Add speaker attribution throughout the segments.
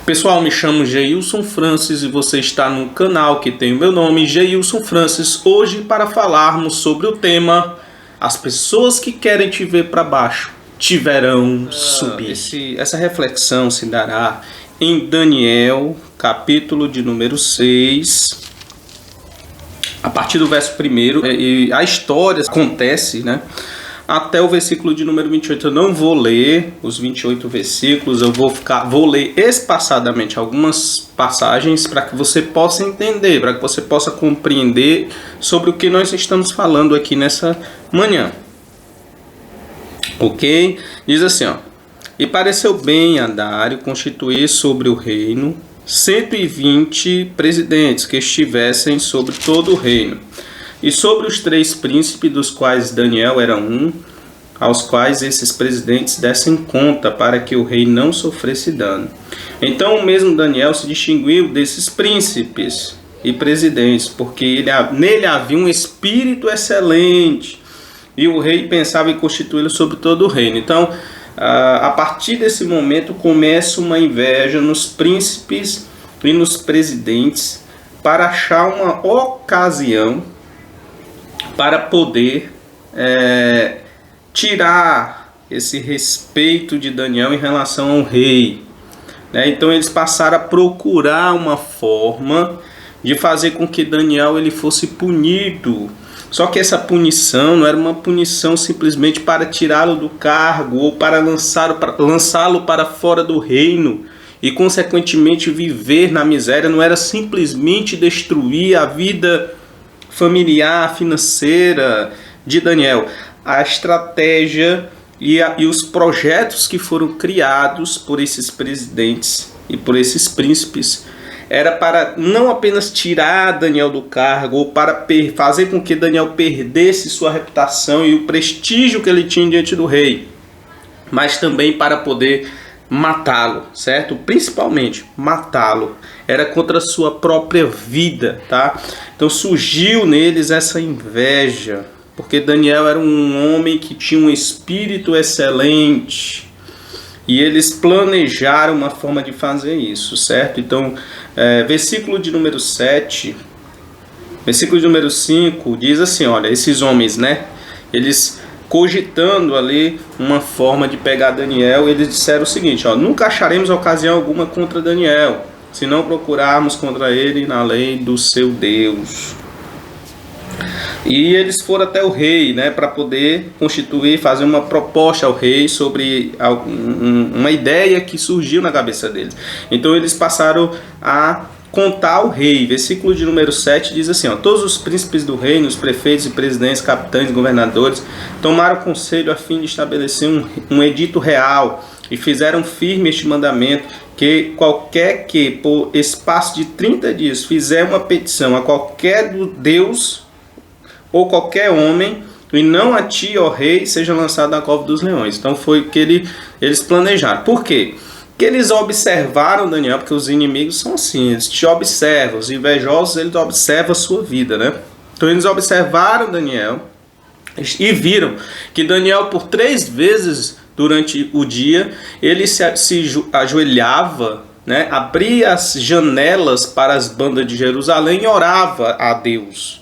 Speaker 1: Pessoal, me chamo Geilson Francis e você está no canal que tem o meu nome, Geilson Francis, hoje para falarmos sobre o tema As pessoas que querem te ver para baixo te verão subir. Essa reflexão se dará em Daniel, capítulo de número 6, a partir do verso 1, e a história acontece, né? Até o versículo de número 28. Eu não vou ler os 28 versículos, eu vou ler espaçadamente algumas passagens para que você possa entender, para que você possa compreender sobre o que nós estamos falando aqui nessa manhã. Ok? Diz assim, ó: E pareceu bem a Dário constituir sobre o reino 120 presidentes que estivessem sobre todo o reino, e sobre os 3 príncipes, dos quais Daniel era um, aos quais esses presidentes dessem conta, para que o rei não sofresse dano. Então o mesmo Daniel se distinguiu desses príncipes e presidentes, porque nele havia um espírito excelente, e o rei pensava em constituí-lo sobre todo o reino. Então, a partir desse momento começa uma inveja nos príncipes e nos presidentes para achar uma ocasião para poder tirar esse respeito de Daniel em relação ao rei, né? Então eles passaram a procurar uma forma de fazer com que Daniel ele fosse punido. Só que essa punição não era uma punição simplesmente para tirá-lo do cargo ou para lançá-lo para fora do reino e consequentemente viver na miséria. Não era simplesmente destruir a vida familiar, financeira de Daniel. A estratégia e os projetos que foram criados por esses presidentes e por esses príncipes era para não apenas tirar Daniel do cargo ou para fazer com que Daniel perdesse sua reputação e o prestígio que ele tinha diante do rei, mas também para poder matá-lo, certo? Principalmente matá-lo. Era contra a sua própria vida, tá? Então surgiu neles essa inveja, porque Daniel era um homem que tinha um espírito excelente, e eles planejaram uma forma de fazer isso, certo? Então, versículo de número 7, versículo de número 5, diz assim, olha, esses homens, né? Eles cogitando ali uma forma de pegar Daniel, eles disseram o seguinte, ó: nunca acharemos ocasião alguma contra Daniel, se não procurarmos contra ele na lei do seu Deus. E eles foram até o rei, né, para poder constituir, fazer uma proposta ao rei sobre uma ideia que surgiu na cabeça deles. Então eles passaram a contar ao rei. Versículo de número 7 diz assim, ó: todos os príncipes do reino, os prefeitos e presidentes, capitães e governadores tomaram conselho a fim de estabelecer um edito real e fizeram firme este mandamento, que qualquer que por espaço de 30 dias fizer uma petição a qualquer Deus ou qualquer homem, e não a ti, ó rei, seja lançado na cova dos leões. Então foi o que eles planejaram. Por quê? Porque eles observaram Daniel, porque os inimigos são assim, eles te observam, os invejosos eles observam a sua vida, né? Então eles observaram Daniel e viram que Daniel por 3 vezes durante o dia, ele se ajoelhava, né? Abria as janelas para as bandas de Jerusalém e orava a Deus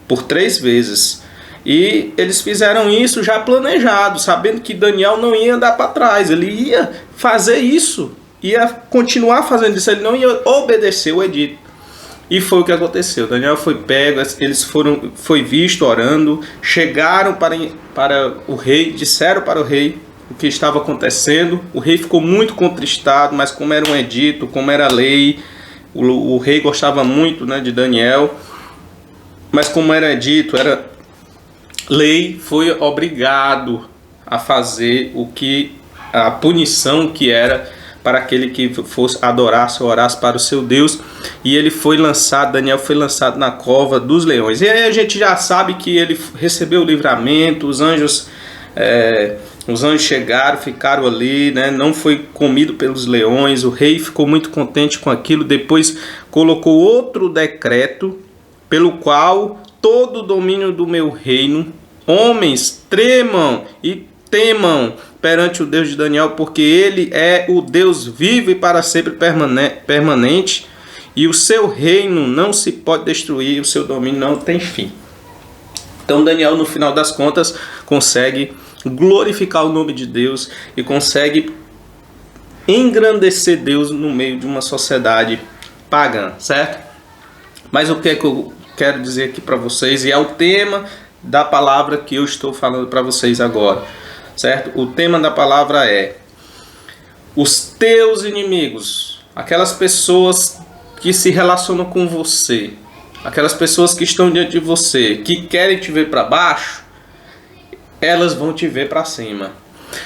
Speaker 1: por 3 vezes. E eles fizeram isso já planejado, sabendo que Daniel não ia andar para trás, ele ia fazer isso, ia continuar fazendo isso, ele não ia obedecer o edito. E foi o que aconteceu. Daniel foi pego, foi visto orando, chegaram para o rei, disseram para o rei o que estava acontecendo. O rei ficou muito contristado, mas como era um edito, como era lei, o rei gostava muito, né, de Daniel, mas como era edito, era lei, foi obrigado a fazer a punição que era para aquele que fosse adorasse ou orasse para o seu Deus. E ele foi lançado, Daniel foi lançado na cova dos leões. E aí a gente já sabe que ele recebeu o livramento, os anjos chegaram, ficaram ali, né? Não foi comido pelos leões. O rei ficou muito contente com aquilo. Depois colocou outro decreto pelo qual todo o domínio do meu reino, homens tremam e temam perante o Deus de Daniel, porque ele é o Deus vivo e para sempre permanente, e o seu reino não se pode destruir, o seu domínio não tem fim. Então Daniel, no final das contas, consegue glorificar o nome de Deus e consegue engrandecer Deus no meio de uma sociedade pagã, certo? Mas o que é que eu quero dizer aqui para vocês, e é o tema da palavra que eu estou falando para vocês agora, certo? O tema da palavra é: os teus inimigos, aquelas pessoas que se relacionam com você, aquelas pessoas que estão diante de você, que querem te ver para baixo, elas vão te ver para cima.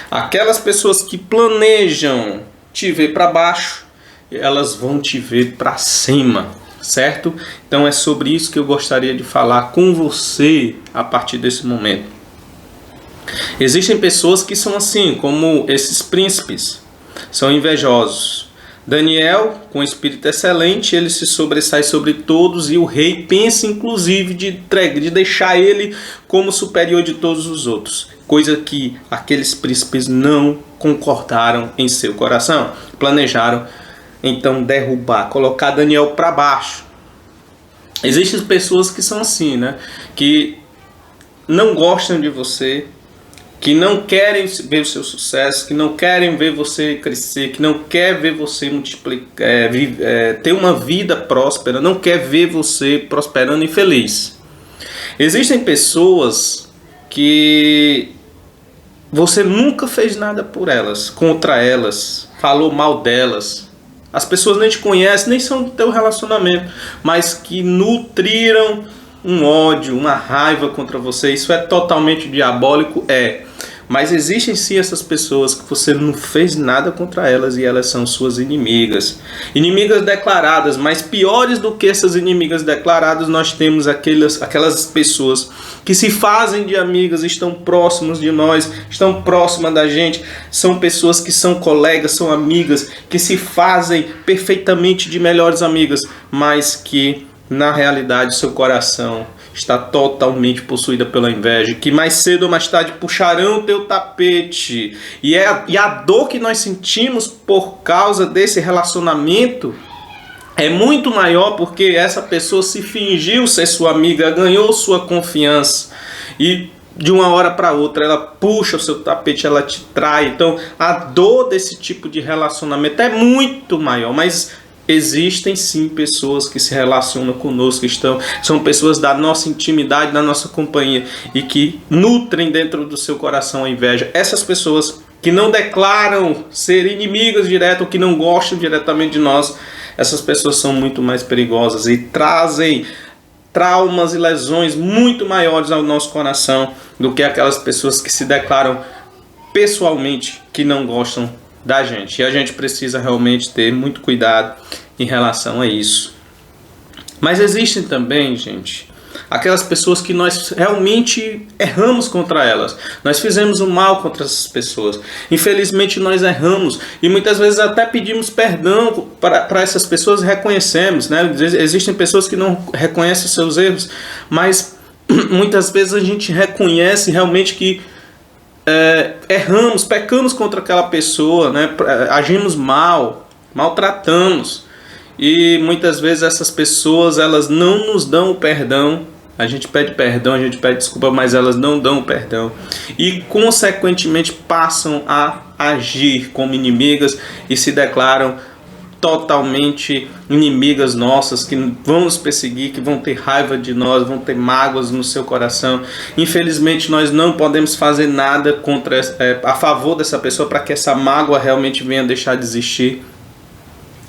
Speaker 1: Aquelas pessoas que planejam te ver para baixo, elas vão te ver para cima, certo? Então é sobre isso que eu gostaria de falar com você a partir desse momento. Existem pessoas que são assim, como esses príncipes, são invejosos. Daniel, com espírito excelente, ele se sobressai sobre todos, e o rei pensa inclusive de deixar ele como superior de todos os outros, coisa que aqueles príncipes não concordaram em seu coração. Planejaram então derrubar, colocar Daniel para baixo. Existem pessoas que são assim, né? Que não gostam de você, que não querem ver o seu sucesso, que não querem ver você crescer, que não quer ver você multiplicar, ter uma vida próspera, não quer ver você prosperando e feliz. Existem pessoas que você nunca fez nada por elas, contra elas, falou mal delas. As pessoas nem te conhecem, nem são do teu relacionamento, mas que nutriram um ódio, uma raiva contra você. Isso é totalmente diabólico, mas existem sim essas pessoas que você não fez nada contra elas e elas são suas inimigas. Inimigas declaradas, mas piores do que essas inimigas declaradas, nós temos aquelas pessoas que se fazem de amigas, estão próximas de nós, estão próximas da gente. São pessoas que são colegas, são amigas, que se fazem perfeitamente de melhores amigas, mas que na realidade seu coração está totalmente possuída pela inveja, que mais cedo ou mais tarde puxarão o teu tapete. E a dor que nós sentimos por causa desse relacionamento é muito maior, porque essa pessoa se fingiu ser sua amiga, ganhou sua confiança, e de uma hora para outra ela puxa o seu tapete, ela te trai. Então a dor desse tipo de relacionamento é muito maior, mas existem sim pessoas que se relacionam conosco, são pessoas da nossa intimidade, da nossa companhia, e que nutrem dentro do seu coração a inveja. Essas pessoas que não declaram ser inimigas direto, ou que não gostam diretamente de nós, essas pessoas são muito mais perigosas e trazem traumas e lesões muito maiores ao nosso coração do que aquelas pessoas que se declaram pessoalmente que não gostam da gente. E a gente precisa realmente ter muito cuidado em relação a isso. Mas existem também, gente, aquelas pessoas que nós realmente erramos contra elas. Nós fizemos o mal contra essas pessoas. Infelizmente nós erramos e muitas vezes até pedimos perdão para essas pessoas e reconhecemos, né? Existem pessoas que não reconhecem seus erros, mas muitas vezes a gente reconhece realmente que erramos, pecamos contra aquela pessoa, né? Agimos mal, maltratamos, e muitas vezes essas pessoas elas não nos dão o perdão. A gente pede perdão, a gente pede desculpa, mas elas não dão o perdão e consequentemente passam a agir como inimigas e se declaram totalmente inimigas nossas, que vão nos perseguir, que vão ter raiva de nós, vão ter mágoas no seu coração. Infelizmente nós não podemos fazer nada a favor dessa pessoa para que essa mágoa realmente venha deixar de existir.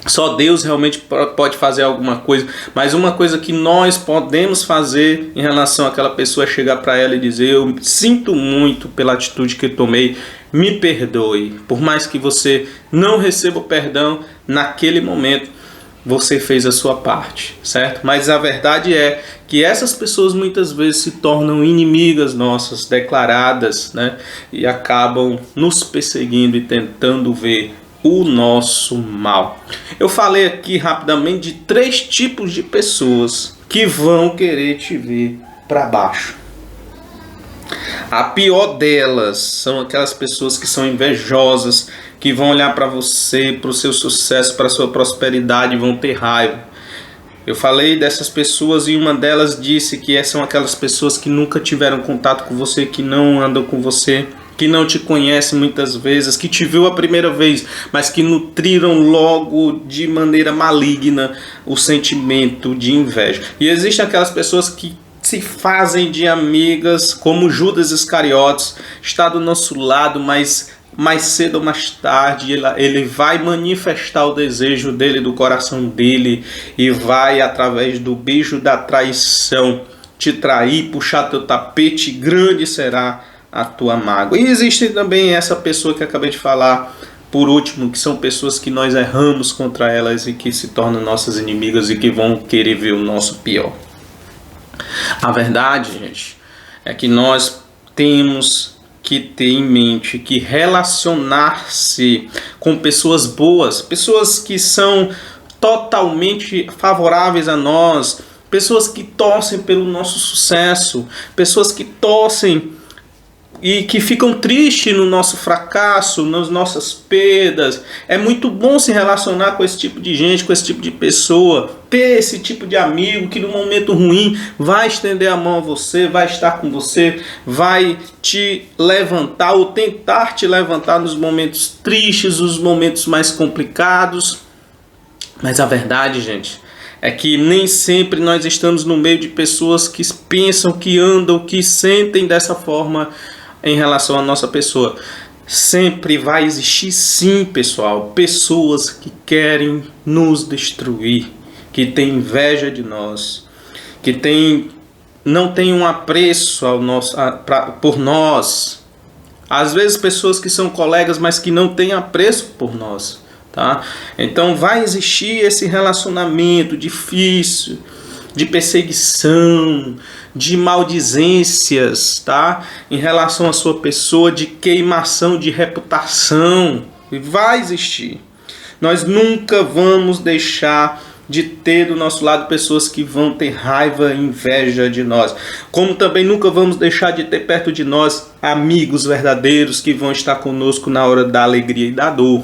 Speaker 1: Só Deus realmente pode fazer alguma coisa, mas uma coisa que nós podemos fazer em relação àquela pessoa é chegar para ela e dizer: eu sinto muito pela atitude que eu tomei, me perdoe. Por mais que você não receba o perdão naquele momento, você fez a sua parte, certo? Mas a verdade é que essas pessoas muitas vezes se tornam inimigas nossas, declaradas, né? E acabam nos perseguindo e tentando ver o nosso mal. Eu falei aqui rapidamente de 3 tipos de pessoas que vão querer te ver para baixo. A pior delas são aquelas pessoas que são invejosas, que vão olhar para você, para o seu sucesso, para a sua prosperidade e vão ter raiva. Eu falei dessas pessoas e uma delas disse que são aquelas pessoas que nunca tiveram contato com você, que não andam com você, que não te conhecem muitas vezes, que te viu a primeira vez, mas que nutriram logo de maneira maligna o sentimento de inveja. E existem aquelas pessoas que se fazem de amigas, como Judas Iscariotes, está do nosso lado, mas mais cedo ou mais tarde ele vai manifestar o desejo dele, do coração dele, e vai, através do beijo da traição, te trair, puxar teu tapete, grande será a tua mágoa. E existe também essa pessoa que eu acabei de falar, por último, que são pessoas que nós erramos contra elas e que se tornam nossas inimigas e que vão querer ver o nosso pior. A verdade, gente, é que nós temos que ter em mente que relacionar-se com pessoas boas, pessoas que são totalmente favoráveis a nós, pessoas que torcem pelo nosso sucesso, pessoas que torcem e que ficam tristes no nosso fracasso, nas nossas perdas. É muito bom se relacionar com esse tipo de gente, com esse tipo de pessoa, ter esse tipo de amigo que no momento ruim vai estender a mão a você, vai estar com você, vai te levantar ou tentar te levantar nos momentos tristes, nos momentos mais complicados. Mas a verdade, gente, é que nem sempre nós estamos no meio de pessoas que pensam, que andam, que sentem dessa forma em relação à nossa pessoa. Sempre vai existir, sim, pessoal, pessoas que querem nos destruir, que têm inveja de nós, que não têm um apreço por nós. Às vezes pessoas que são colegas, mas que não têm apreço por nós. Tá? Então vai existir esse relacionamento difícil, de perseguição, de maldizências, tá? Em relação à sua pessoa, de queimação de reputação. Vai existir. Nós nunca vamos deixar de ter do nosso lado pessoas que vão ter raiva e inveja de nós. Como também nunca vamos deixar de ter perto de nós amigos verdadeiros que vão estar conosco na hora da alegria e da dor.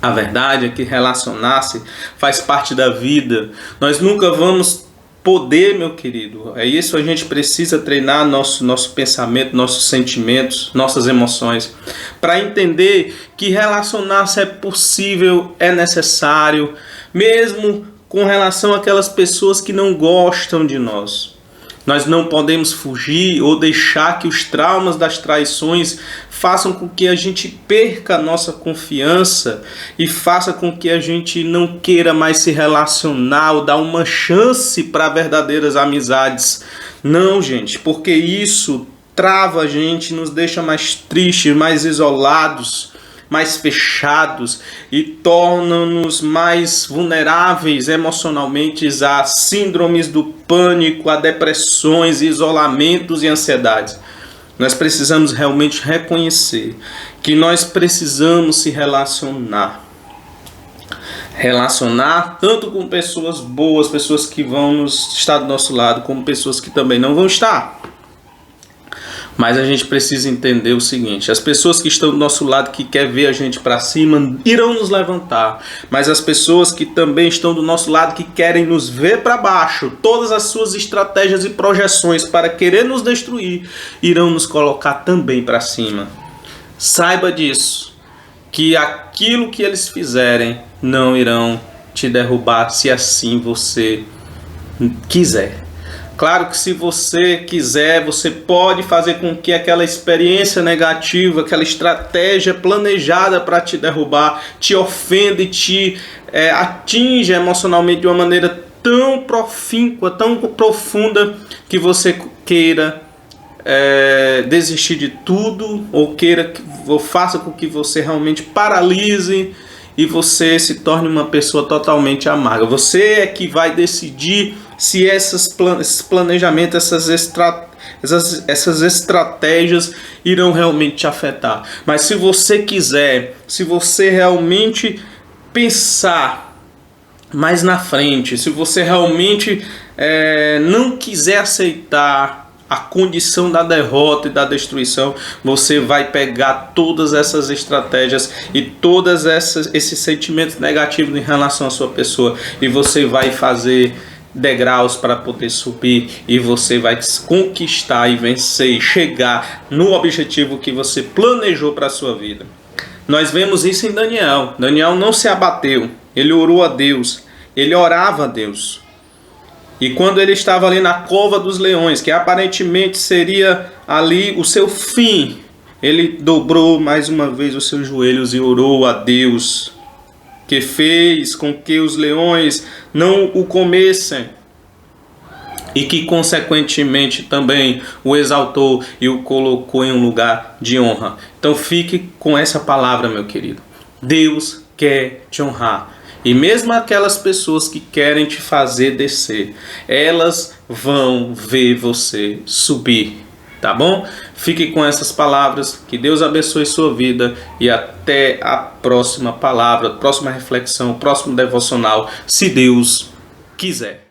Speaker 1: A verdade é que relacionar-se faz parte da vida. Nós nunca vamos poder, meu querido. É isso, a gente precisa treinar nosso pensamento, nossos sentimentos, nossas emoções, para entender que relacionar-se é possível, é necessário, mesmo com relação àquelas pessoas que não gostam de nós. Nós não podemos fugir ou deixar que os traumas das traições façam com que a gente perca a nossa confiança e faça com que a gente não queira mais se relacionar ou dar uma chance para verdadeiras amizades. Não, gente, porque isso trava a gente, nos deixa mais tristes, mais isolados, mais fechados e torna-nos mais vulneráveis emocionalmente a síndromes do pânico, a depressões, isolamentos e ansiedades. Nós precisamos realmente reconhecer que nós precisamos se relacionar. Relacionar tanto com pessoas boas, pessoas que vão estar do nosso lado, como pessoas que também não vão estar. Mas a gente precisa entender o seguinte: as pessoas que estão do nosso lado, que querem ver a gente para cima, irão nos levantar. Mas as pessoas que também estão do nosso lado, que querem nos ver para baixo, todas as suas estratégias e projeções para querer nos destruir, irão nos colocar também para cima. Saiba disso, que aquilo que eles fizerem não irão te derrubar, se assim você quiser. Claro que se você quiser, você pode fazer com que aquela experiência negativa, aquela estratégia planejada para te derrubar, te ofenda e te atinja emocionalmente de uma maneira tão profícua, tão profunda, que você queira desistir de tudo, ou faça com que você realmente paralise e você se torne uma pessoa totalmente amarga. Você é que vai decidir se esses planejamentos, essas estratégias irão realmente te afetar. Mas se você quiser, se você realmente pensar mais na frente, se você realmente não quiser aceitar a condição da derrota e da destruição, você vai pegar todas essas estratégias e todos esses sentimentos negativos em relação à sua pessoa, e você vai fazer degraus para poder subir, e você vai conquistar e vencer e chegar no objetivo que você planejou para a sua vida. Nós vemos isso em Daniel. Daniel não se abateu, ele orou a Deus, ele orava a Deus. E quando ele estava ali na cova dos leões, que aparentemente seria ali o seu fim, ele dobrou mais uma vez os seus joelhos e orou a Deus, que fez com que os leões não o comessem e que consequentemente também o exaltou e o colocou em um lugar de honra. Então fique com essa palavra, meu querido. Deus quer te honrar. E mesmo aquelas pessoas que querem te fazer descer, elas vão ver você subir, tá bom? Fique com essas palavras, que Deus abençoe sua vida e até a próxima palavra, próxima reflexão, próximo devocional, se Deus quiser.